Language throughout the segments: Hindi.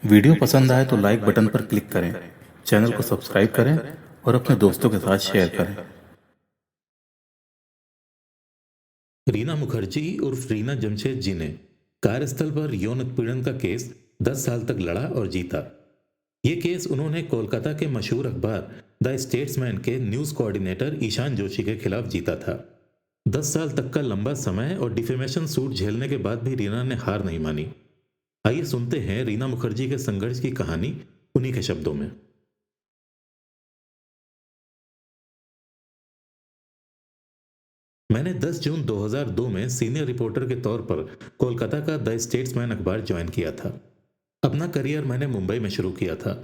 वीडियो पसंद आए तो लाइक बटन पर क्लिक करें, चैनल को सब्सक्राइब करें और अपने दोस्तों के साथ शेयर करें। रीना मुखर्जी उर्फ रीना जमशेद जी ने कार्यस्थल पर यौन उत्पीड़न का केस 10 साल तक लड़ा और जीता। ये केस उन्होंने कोलकाता के मशहूर अखबार द स्टेट्समैन के न्यूज कोऑर्डिनेटर ईशान जोशी के खिलाफ जीता था। 10 साल तक का लंबा समय और डिफेमेशन सूट झेलने के बाद भी रीना ने हार नहीं मानी। आइए सुनते हैं रीना मुखर्जी के संघर्ष की कहानी उन्हीं के शब्दों में। मैंने 10 जून 2002 में सीनियर रिपोर्टर के तौर पर कोलकाता का द स्टेट्समैन अखबार ज्वाइन किया था। अपना करियर मैंने मुंबई में शुरू किया था,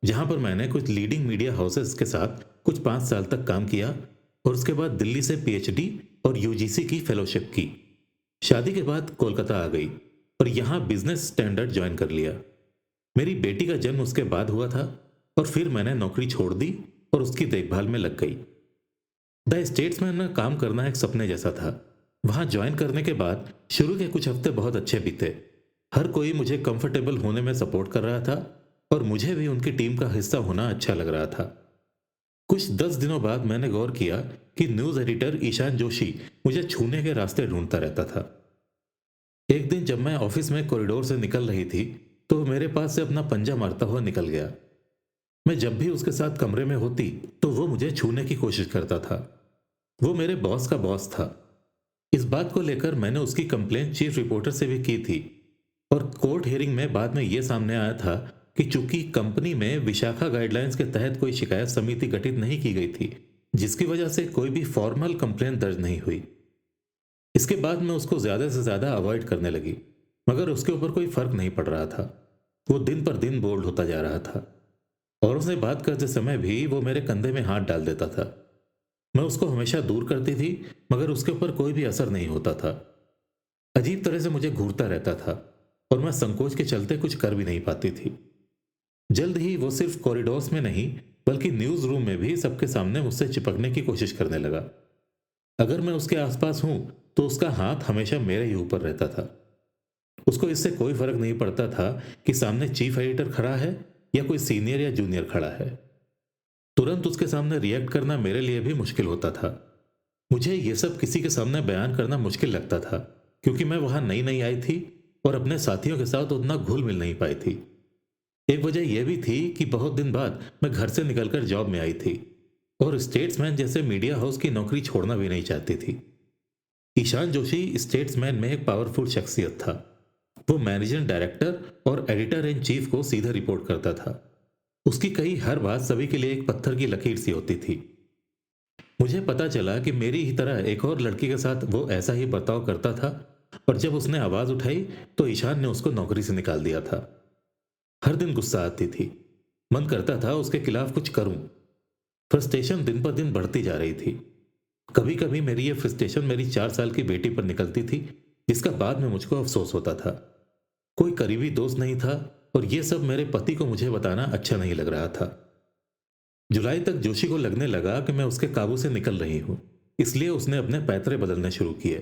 जहां पर मैंने कुछ लीडिंग मीडिया हाउसेस के साथ कुछ 5 साल तक काम किया और उसके बाद दिल्ली से पीएचडी और यूजीसी की फेलोशिप की। शादी के बाद कोलकाता आ गई और यहाँ बिजनेस स्टैंडर्ड ज्वाइन कर लिया। मेरी बेटी का जन्म उसके बाद हुआ था और फिर मैंने नौकरी छोड़ दी और उसकी देखभाल में लग गई। द स्टेट्समैन में काम करना एक सपने जैसा था। वहां ज्वाइन करने के बाद शुरू के कुछ हफ्ते बहुत अच्छे बीते। हर कोई मुझे कंफर्टेबल होने में सपोर्ट कर रहा था और मुझे भी उनकी टीम का हिस्सा होना अच्छा लग रहा था। कुछ 10 दिनों बाद मैंने गौर किया कि न्यूज एडिटर ईशान जोशी मुझे छूने के रास्ते ढूंढता रहता था। एक दिन जब मैं ऑफिस में कॉरिडोर से निकल रही थी तो वो मेरे पास से अपना पंजा मारता हुआ निकल गया। मैं जब भी उसके साथ कमरे में होती तो वो मुझे छूने की कोशिश करता था। वो मेरे बॉस का बॉस था। इस बात को लेकर मैंने उसकी कंप्लेंट चीफ रिपोर्टर से भी की थी और कोर्ट हियरिंग में बाद में यह सामने आया था कि चूंकि कंपनी में विशाखा गाइडलाइंस के तहत कोई शिकायत समिति गठित नहीं की गई थी, जिसकी वजह से कोई भी फॉर्मल कंप्लेंट दर्ज नहीं हुई। इसके बाद मैं उसको ज्यादा से ज्यादा अवॉइड करने लगी, मगर उसके ऊपर कोई फर्क नहीं पड़ रहा था। वो दिन पर दिन बोल्ड होता जा रहा था और उससे बात करते समय भी वो मेरे कंधे में हाथ डाल देता था। मैं उसको हमेशा दूर करती थी, मगर उसके ऊपर कोई भी असर नहीं होता था। अजीब तरह से मुझे घूरता रहता था और मैं संकोच के चलते कुछ कर भी नहीं पाती थी। जल्द ही वो सिर्फ कॉरिडोर्स में नहीं बल्कि न्यूज रूम में भी सबके सामने मुझसे चिपकने की कोशिश करने लगा। अगर मैं उसके आसपास हूं तो उसका हाथ हमेशा मेरे ही ऊपर रहता था। उसको इससे कोई फर्क नहीं पड़ता था कि सामने चीफ एडिटर खड़ा है या कोई सीनियर या जूनियर खड़ा है। तुरंत उसके सामने रिएक्ट करना मेरे लिए भी मुश्किल होता था। मुझे यह सब किसी के सामने बयान करना मुश्किल लगता था, क्योंकि मैं वहां नई नई आई थी और अपने साथियों के साथ उतना घुल मिल नहीं पाई थी। एक वजह यह भी थी कि बहुत दिन बाद मैं घर से निकलकर जॉब में आई थी और स्टेट्समैन जैसे मीडिया हाउस की नौकरी छोड़ना भी नहीं चाहती थी। ईशान जोशी स्टेट्समैन में एक पावरफुल शख्सियत था। वो मैनेजिंग डायरेक्टर और एडिटर इन चीफ को सीधा रिपोर्ट करता था। उसकी कही हर बात सभी के लिए एक पत्थर की लकीर सी होती थी। मुझे पता चला कि मेरी ही तरह एक और लड़की के साथ वो ऐसा ही बर्ताव करता था और जब उसने आवाज उठाई तो ईशान ने उसको नौकरी से निकाल दिया था। हर दिन गुस्सा आती थी, मन करता था उसके खिलाफ कुछ करूं। फ्रस्ट्रेशन दिन पर दिन बढ़ती जा रही थी। कभी कभी मेरी ये फ्रस्ट्रेशन मेरी 4 साल की बेटी पर निकलती थी, जिसका बाद में मुझको अफसोस होता था। कोई करीबी दोस्त नहीं था और ये सब मेरे पति को मुझे बताना अच्छा नहीं लग रहा था। जुलाई तक जोशी को लगने लगा कि मैं उसके काबू से निकल रही हूं, इसलिए उसने अपने पैतरे बदलने शुरू किए।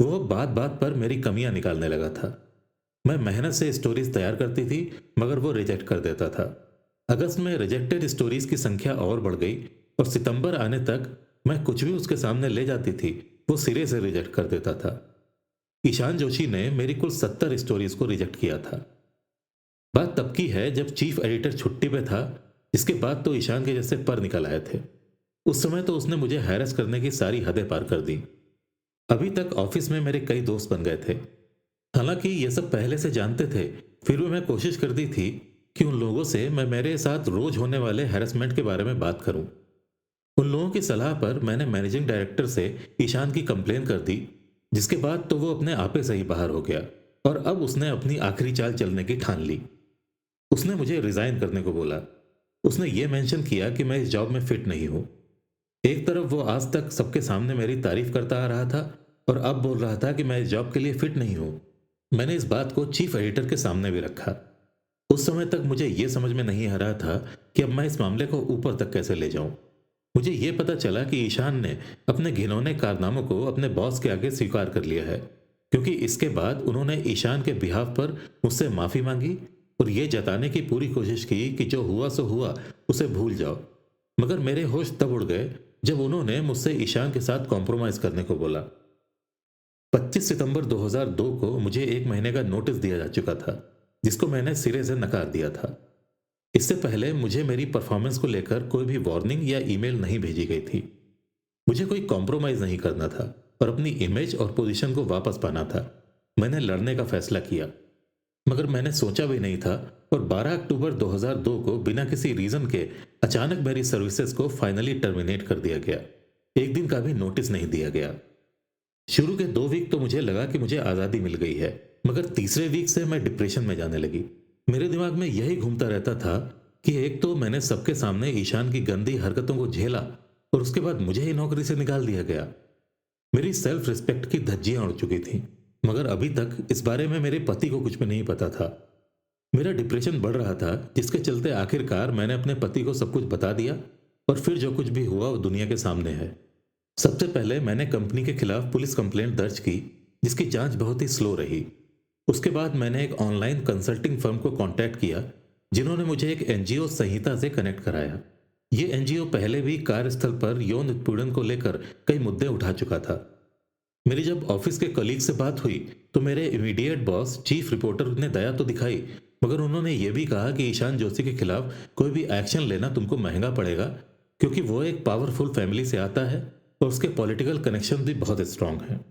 वो बात बात पर मेरी कमियां निकालने लगा था। मैं मेहनत से स्टोरीज तैयार करती थी, मगर वो रिजेक्ट कर देता था। अगस्त में रिजेक्टेड स्टोरीज की संख्या और बढ़ गई और सितंबर आने तक मैं कुछ भी उसके सामने ले जाती थी वो सिरे से रिजेक्ट कर देता था। ईशान जोशी ने मेरी कुल 70 स्टोरीज को रिजेक्ट किया था। बात तब की है जब चीफ एडिटर छुट्टी पे था, जिसके बाद तो ईशान के जैसे पर निकल आए थे। उस समय तो उसने मुझे हैरेस करने की सारी हदें पार कर दी। अभी तक ऑफिस में मेरे कई दोस्त बन गए थे। हालांकि ये सब पहले से जानते थे, फिर भी मैं कोशिश करती थी कि उन लोगों से मैं मेरे साथ रोज होने वाले हैरेसमेंट के बारे में बात करूं। उन लोगों की सलाह पर मैंने मैनेजिंग डायरेक्टर से ईशान की कंप्लेन कर दी, जिसके बाद तो वो अपने आपे से ही बाहर हो गया और अब उसने अपनी आखिरी चाल चलने की ठान ली। उसने मुझे रिजाइन करने को बोला। उसने ये मेंशन किया कि मैं इस जॉब में फिट नहीं हूं। एक तरफ वो आज तक सबके सामने मेरी तारीफ करता आ रहा था और अब बोल रहा था कि मैं इस जॉब के लिए फिट नहीं हूं। मैंने इस बात को चीफ एडिटर के सामने भी रखा। उस समय तक मुझे यह समझ में नहीं आ रहा था कि अब मैं इस मामले को ऊपर तक कैसे ले जाऊं। मुझे यह पता चला कि ईशान ने अपने घिनौने कारनामों को अपने बॉस के आगे स्वीकार कर लिया है, क्योंकि इसके बाद उन्होंने ईशान के बिहाफ पर मुझसे माफी मांगी और ये जताने की पूरी कोशिश की कि जो हुआ सो हुआ, उसे भूल जाओ। मगर मेरे होश तब उड़ गए जब उन्होंने मुझसे ईशान के साथ कॉम्प्रोमाइज करने को बोला। 25 सितंबर 2002 को मुझे 1 महीने का नोटिस दिया जा चुका था, जिसको मैंने सिरे से नकार दिया था। इससे पहले मुझे मेरी परफॉर्मेंस को लेकर कोई भी वार्निंग या ईमेल नहीं भेजी गई थी। मुझे कोई कॉम्प्रोमाइज नहीं करना था और अपनी इमेज और पोजीशन को वापस पाना था। मैंने लड़ने का फैसला किया, मगर मैंने सोचा भी नहीं था और 12 अक्टूबर 2002 को बिना किसी रीजन के अचानक मेरी सर्विसेज को फाइनली टर्मिनेट कर दिया गया। एक दिन का भी नोटिस नहीं दिया गया। शुरू के 2 वीक तो मुझे लगा कि मुझे आज़ादी मिल गई है, मगर तीसरे वीक से मैं डिप्रेशन में जाने लगी। मेरे दिमाग में यही घूमता रहता था कि एक तो मैंने सबके सामने ईशान की गंदी हरकतों को झेला और उसके बाद मुझे ही नौकरी से निकाल दिया गया। मेरी सेल्फ रिस्पेक्ट की धज्जियां उड़ चुकी थीं, मगर अभी तक इस बारे में मेरे पति को कुछ भी नहीं पता था। मेरा डिप्रेशन बढ़ रहा था, जिसके चलते आखिरकार मैंने अपने पति को सब कुछ बता दिया और फिर जो कुछ भी हुआ वो दुनिया के सामने है। सबसे पहले मैंने कंपनी के खिलाफ पुलिस कंप्लेंट दर्ज की, जिसकी जांच बहुत ही स्लो रही। उसके बाद मैंने एक ऑनलाइन कंसल्टिंग फर्म को कांटेक्ट किया, जिन्होंने मुझे एक एनजीओ संहिता से कनेक्ट कराया। ये एनजीओ पहले भी कार्यस्थल पर यौन उत्पीड़न को लेकर कई मुद्दे उठा चुका था। मेरी जब ऑफिस के कलीग से बात हुई तो मेरे इमीडिएट बॉस चीफ रिपोर्टर ने दया तो दिखाई, मगर उन्होंने ये भी कहा कि ईशान जोशी के खिलाफ कोई भी एक्शन लेना तुमको महंगा पड़ेगा, क्योंकि वो एक पावरफुल फैमिली से आता है और उसके पॉलिटिकल कनेक्शन भी बहुत स्ट्रांग हैं।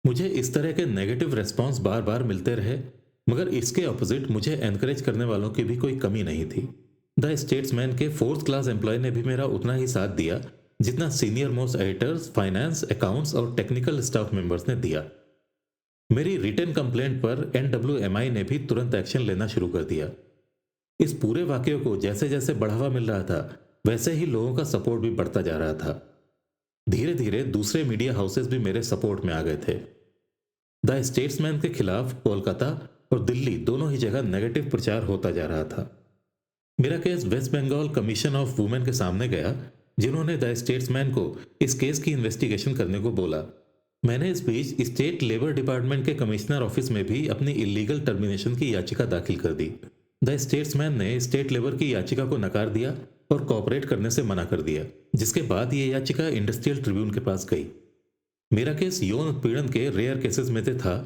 मुझे इस तरह के नेगेटिव रेस्पॉन्स बार बार मिलते रहे, मगर इसके ऑपोजिट मुझे एनकरेज करने वालों की भी कोई कमी नहीं थी। द स्टेट्समैन के 4th क्लास एम्प्लॉय ने भी मेरा उतना ही साथ दिया जितना senior most editors, finance, accounts और टेक्निकल स्टाफ मेंबर्स ने दिया। मेरी रिटन कंप्लेंट पर एनडब्ल्यूएमआई ने भी तुरंत एक्शन लेना शुरू कर दिया। इस पूरे वाकये को जैसे जैसे बढ़ावा मिल रहा था, वैसे ही लोगों का सपोर्ट भी बढ़ता जा रहा था। धीरे धीरे दूसरे मीडिया हाउसेस भी मेरे सपोर्ट में आ गए थे। द स्टेट्समैन के खिलाफ कोलकाता और दिल्ली दोनों ही जगह नेगेटिव प्रचार होता जा रहा था। मेरा case West Bengal Commission of Women के सामने गया, जिन्होंने द स्टेट्समैन को इस केस की इन्वेस्टिगेशन करने को बोला। मैंने इस बीच स्टेट लेबर डिपार्टमेंट के कमिश्नर ऑफिस में भी अपनी इलीगल टर्मिनेशन की याचिका दाखिल कर दी। द स्टेट्समैन ने स्टेट लेबर की याचिका को नकार दिया और कॉपरेट करने से मना कर दिया, जिसके बाद ये याचिका इंडस्ट्रियल ट्रिब्यून के पास गई। मेरा केस यौन उत्पीड़न के रेयर केसेस में से था,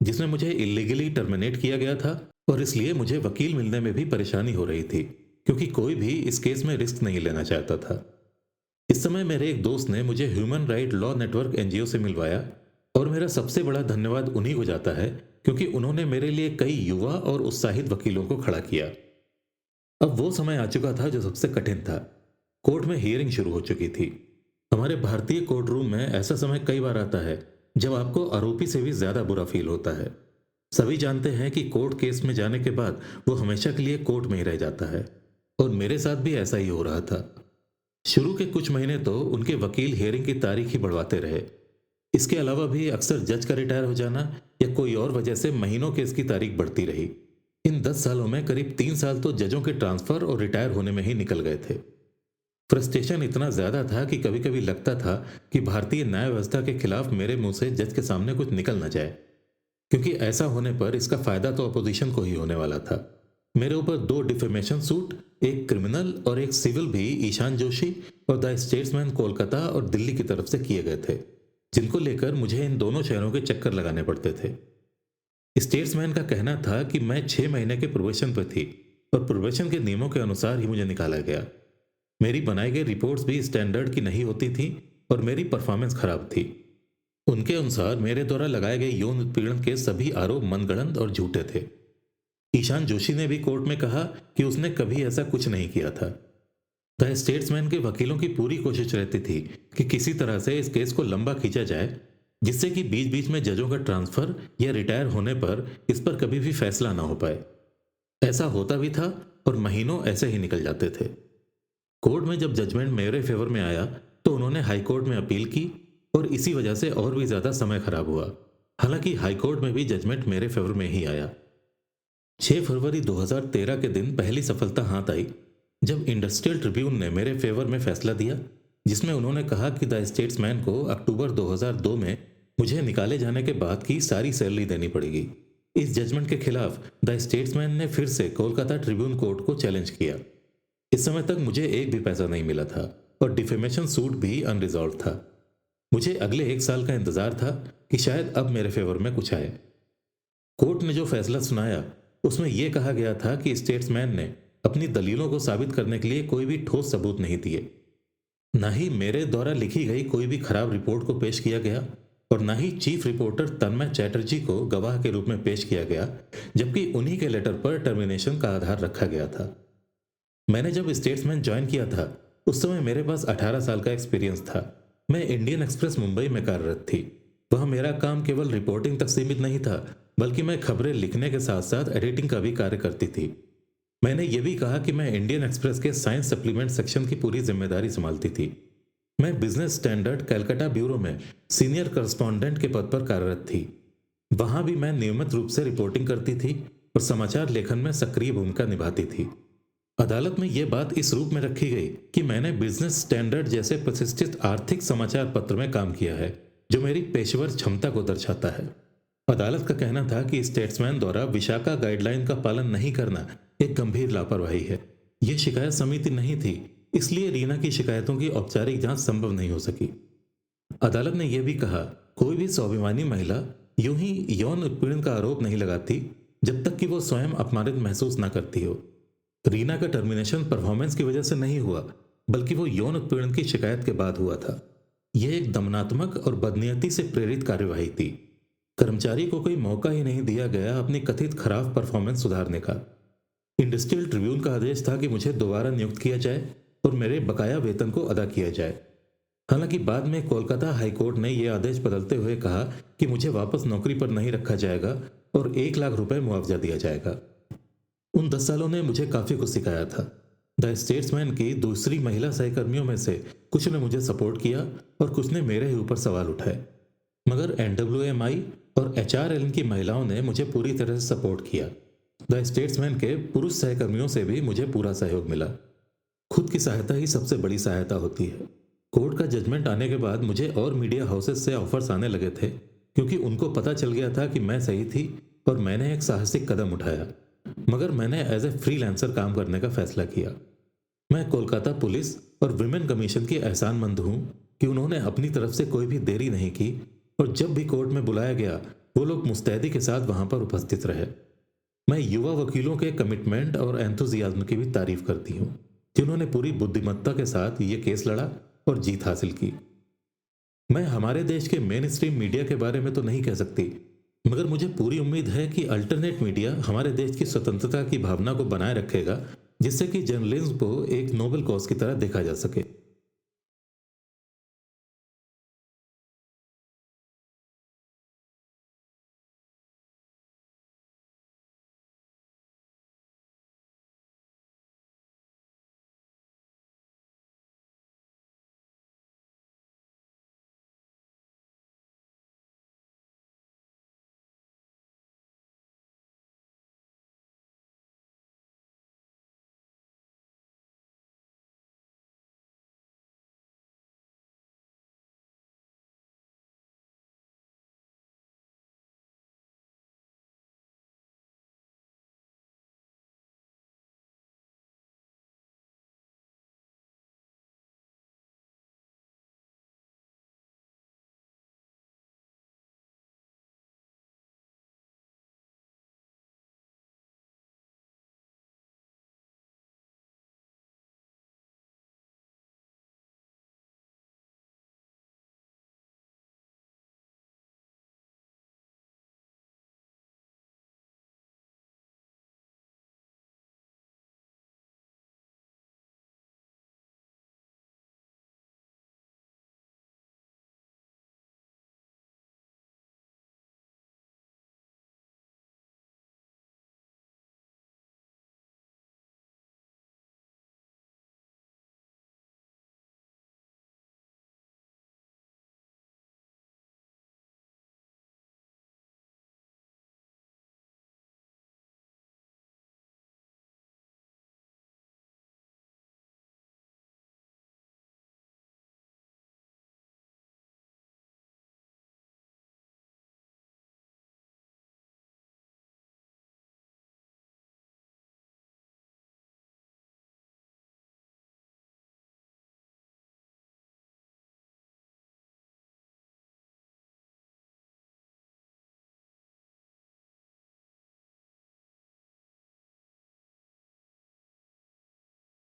जिसमें मुझे इलीगली टर्मिनेट किया गया था और इसलिए मुझे वकील मिलने में भी परेशानी हो रही थी, क्योंकि कोई भी इस केस में रिस्क नहीं लेना चाहता था। इस समय मेरे एक दोस्त ने मुझे human right law network NGO से मिलवाया और मेरा सबसे बड़ा धन्यवाद उन्हीं को जाता है, क्योंकि उन्होंने मेरे लिए कई युवा और उत्साहित वकीलों को खड़ा किया। अब वो समय आ चुका था जो सबसे कठिन था। कोर्ट में हियरिंग शुरू हो चुकी थी। हमारे भारतीय कोर्ट रूम में ऐसा समय कई बार आता है जब आपको आरोपी से भी ज्यादा बुरा फील होता है। सभी जानते हैं कि कोर्ट केस में जाने के बाद वो हमेशा के लिए कोर्ट में ही रह जाता है, और मेरे साथ भी ऐसा ही हो रहा था। शुरू के कुछ महीने तो उनके वकील हियरिंग की तारीख ही बढ़वाते रहे। इसके अलावा भी अक्सर जज का रिटायर हो जाना या कोई और वजह से महीनों केस की तारीख बढ़ती रही। इन 10 सालों में करीब 3 साल तो जजों के ट्रांसफर और रिटायर होने में ही निकल गए थे। फ्रस्ट्रेशन इतना ज्यादा था कि कभी कभी लगता था कि भारतीय न्याय व्यवस्था के खिलाफ मेरे मुंह से जज के सामने कुछ निकल न जाए, क्योंकि ऐसा होने पर इसका फायदा तो अपोजिशन को ही होने वाला था। मेरे ऊपर 2 डिफेमेशन सूट, एक क्रिमिनल और एक सिविल भी ईशान जोशी और द स्टेट्समैन कोलकाता और दिल्ली की तरफ से किए गए थे, जिनको लेकर मुझे इन दोनों शहरों के चक्कर लगाने पड़ते थे। स्टेट्समैन का कहना था कि मैं 6 महीने के प्रोबेशन पर थी और प्रोबेशन के नियमों के अनुसार ही मुझे निकाला गया। मेरी बनाई गई रिपोर्ट्स भी स्टैंडर्ड की नहीं होती थी और मेरी परफॉर्मेंस खराब थी। उनके अनुसार मेरे द्वारा लगाए गए यौन उत्पीड़न के सभी आरोप मनगढ़ंत और झूठे थे। ईशान जोशी ने भी कोर्ट में कहा कि उसने कभी ऐसा कुछ नहीं किया था। द स्टेट्समैन के वकीलों की पूरी कोशिश रहती थी कि किसी तरह से इस केस को लंबा खींचा जाए, जिससे कि बीच बीच में जजों का ट्रांसफर या रिटायर होने पर इस पर कभी भी फैसला ना हो पाए। ऐसा होता भी था और महीनों ऐसे ही निकल जाते थे। कोर्ट में जब जजमेंट मेरे फेवर में आया तो उन्होंने हाई कोर्ट में अपील की और इसी वजह से और भी ज्यादा समय खराब हुआ। हालांकि हाई कोर्ट में भी जजमेंट मेरे फेवर में ही आया। 6 फरवरी 2013 के दिन पहली सफलता हाथ आई जब इंडस्ट्रियल ट्रिब्यून ने मेरे फेवर में फैसला दिया, जिसमें उन्होंने कहा कि द स्टेट्समैन को अक्टूबर 2002 में मुझे निकाले जाने के बाद की सारी सैलरी देनी पड़ेगी। इस जजमेंट के खिलाफ द स्टेट्समैन ने फिर से कोलकाता ट्रिब्यून कोर्ट को चैलेंज किया। इस समय तक मुझे एक भी पैसा नहीं मिला था और डिफेमेशन सूट भी अनरिजॉल्व था। मुझे अगले 1 साल का इंतजार था कि शायद अब मेरे फेवर में कुछ आए। कोर्ट ने जो फैसला सुनाया उसमें यह कहा गया था कि स्टेट्समैन ने अपनी दलीलों को साबित करने के लिए कोई भी ठोस सबूत नहीं दिए। न ही मेरे द्वारा लिखी गई कोई भी खराब रिपोर्ट को पेश किया गया और न ही चीफ रिपोर्टर तन्मय चैटर्जी को गवाह के रूप में पेश किया गया, जबकि उन्हीं के लेटर पर टर्मिनेशन का आधार रखा गया था। मैंने जब स्टेट्समैन ज्वाइन किया था उस समय मेरे पास 18 साल का एक्सपीरियंस था। मैं इंडियन एक्सप्रेस मुंबई में कार्यरत थी। वह मेरा काम केवल रिपोर्टिंग तक सीमित नहीं था, बल्कि मैं खबरें लिखने के साथ साथ एडिटिंग का भी कार्य करती थी। मैंने यह भी कहा कि मैं इंडियन एक्सप्रेस के साइंस सप्लीमेंट सेक्शन की पूरी जिम्मेदारी संभालती थी। मैं बिजनेस स्टैंडर्ड कलकत्ता ब्यूरो में सीनियर करस्पॉन्डेंट के पद पर कार्यरत थी। वहां भी मैं नियमित रूप से रिपोर्टिंग करती थी और समाचार लेखन में सक्रिय भूमिका निभाती थी। अदालत में यह बात इस रूप में रखी गई कि मैंने बिजनेस स्टैंडर्ड जैसे प्रतिष्ठित आर्थिक समाचार पत्र में काम किया है, जो मेरी पेशेवर क्षमता को दर्शाता है। अदालत का कहना था कि स्टेट्समैन द्वारा विशाखा गाइडलाइन का पालन नहीं करना एक गंभीर लापरवाही है। यह शिकायत समिति नहीं थी, इसलिए रीना की शिकायतों की औपचारिक जांच संभव नहीं हो सकी। अदालत ने यह भी कहा, कोई भी स्वाभिमानी महिला यूं ही यौन उत्पीड़न का आरोप नहीं लगाती जब तक कि वो स्वयं अपमानित महसूस ना करती हो। रीना का टर्मिनेशन परफॉर्मेंस की वजह से नहीं हुआ, बल्कि वो यौन उत्पीड़न की शिकायत के बाद हुआ था। यह एक दमनात्मक और बदनीयती से प्रेरित कार्यवाही थी। कर्मचारी को कोई मौका ही नहीं दिया गया अपनी कथित खराब परफॉर्मेंस सुधारने का। इंडस्ट्रियल ट्रिब्यून का आदेश था कि मुझे दोबारा नियुक्त किया जाए और मेरे बकाया वेतन को अदा किया जाए। हालांकि बाद में कोलकाता हाईकोर्ट ने यह आदेश बदलते हुए कहा कि मुझे वापस नौकरी पर नहीं रखा जाएगा और 1 लाख रुपए मुआवजा दिया जाएगा। उन 10 सालों ने मुझे काफी कुछ सिखाया था। द स्टेट्समैन की दूसरी महिला सहकर्मियों में से कुछ ने मुझे सपोर्ट किया और कुछ ने मेरे ही ऊपर सवाल उठाए, मगर NWMI और HRL की महिलाओं ने मुझे पूरी तरह से सपोर्ट किया। द स्टेट्समैन के पुरुष सहकर्मियों से भी मुझे पूरा सहयोग मिला। खुद की सहायता ही सबसे बड़ी सहायता होती है। कोर्ट का जजमेंट आने के बाद मुझे और मीडिया हाउसेस से ऑफर्स आने लगे थे, क्योंकि उनको पता चल गया था कि मैं सही थी और मैंने एक साहसिक कदम उठाया। मगर मैंने एज ए फ्रीलांसर काम करने का फैसला किया। मैं कोलकाता पुलिस और विमेन कमीशन की एहसानमंद हूं कि उन्होंने अपनी तरफ से कोई भी देरी नहीं की और जब भी कोर्ट में बुलाया गया वो लोग मुस्तैदी के साथ वहां पर उपस्थित रहे। मैं युवा वकीलों के कमिटमेंट और एंथुजियाज्म की भी तारीफ करती हूँ, जिन्होंने पूरी बुद्धिमत्ता के साथ ये केस लड़ा और जीत हासिल की। मैं हमारे देश के मेन स्ट्रीम मीडिया के बारे में तो नहीं कह सकती, मगर मुझे पूरी उम्मीद है कि अल्टरनेट मीडिया हमारे देश की स्वतंत्रता की भावना को बनाए रखेगा, जिससे कि जर्नलिज्म को एक नोबल कॉज की तरह देखा जा सके।